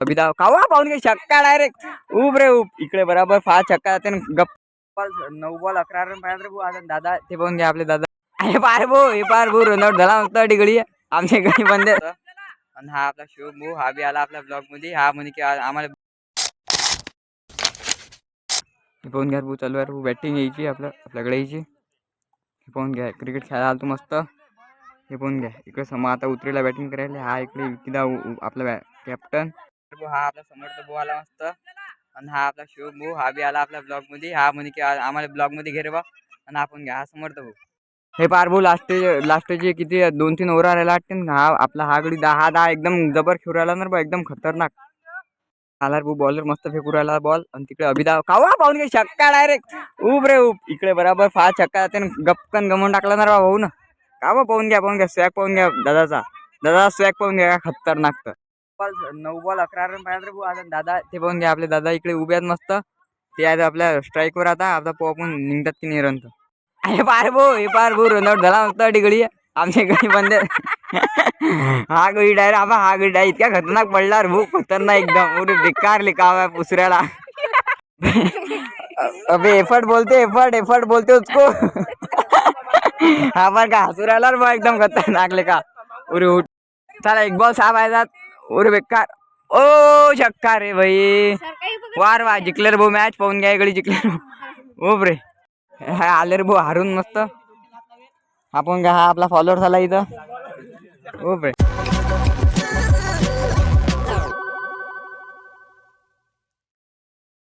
अभिदा कावा पाहून घे छक्का डायरेक्ट उब रे उब इकडे बराबर 5 छक्का जाते गप्प 9 बॉल 11 रन पाहिजे रे भाऊ. आता दादा ते पाहून घ्या आपले दादा हे पार भाऊ रनआउट झाला मस्त गडी आमच्या गडी बंद आणि हा आपला शिव भाऊ हा बी आला आपल्या ब्लॉग मध्ये. हा म्हणे की आम्हाला पाहून घ्या भाऊ चालू आहे भाऊ बॅटिंग यायची आपल्याकडे यायची. पाहून घ्या क्रिकेट खेळायला आलो मस्त. हे पाहून घ्या इकडे समा आता उतरेला बॅटिंग करायला. हा इकडे विकीदा आपला कॅप्टन हा आपला समर्थ भाऊ आला मस्त. आणि हा आपला शिव भाऊ हा बी आला आपल्या ब्लॉग मध्ये. हा म्हणे की आम्हाला ब्लॉग मध्ये घे रे बा. आणि आपण घ्या हा समर्थ भाऊ. हे पार भाऊ लास्टचे किती 2-3 ओव्हर राहिला वाटते. हा आपला हा गडी 10 एकदम जबर खेळू राहिला ना बा एकदम खतरनाक. आला भाऊ बॉलर मस्त फेकू राहिला बॉल. आणि तिकडे अभिदा कावा पाहून घे छक्का डायरेक्ट उब रे उब इकडे बराबर 5 छक्का जाते गपकन गमवून टाकला ना भाऊ ना. कावा पाहून घ्या स्वॅग पाहून घ्या दादा स्वॅग पाहून घ्या खतरनाक. तर 9 बॉल 11 रन पाहिजे रे भाऊ. आता दादा ते पाहून घ्या आपले दादा इकडे उभे आहेत मस्त. ते आहेत आपल्या स्ट्राईक वर. आता आपण निघतात की नाही रन तर हे पार भाऊ रनआउट झाला मस्त गडी आमच्या गडी बंद हा गडी डायरेक्ट हा गडी डाय इतक्या खतरनाक पडला भाऊ खतरनाक एकदम उरे बेकार लिकाव आहे पुसऱ्याला अबे एफर्ट बोलते उसको हा पण का हसू राहिला बा एकदम खतरनाक लेका उरे उठ चला एक बॉल 6 पाहिजात उरे बेकार ओ छक्का रे भाई वार जिंकले रे भाऊ मॅच पाहून घ्या इकडे जिंकले ओ रे हा आले रे भाऊ हारून मस्त. आपण का हा आपला फॉलोअर झाला इथं ओ रे.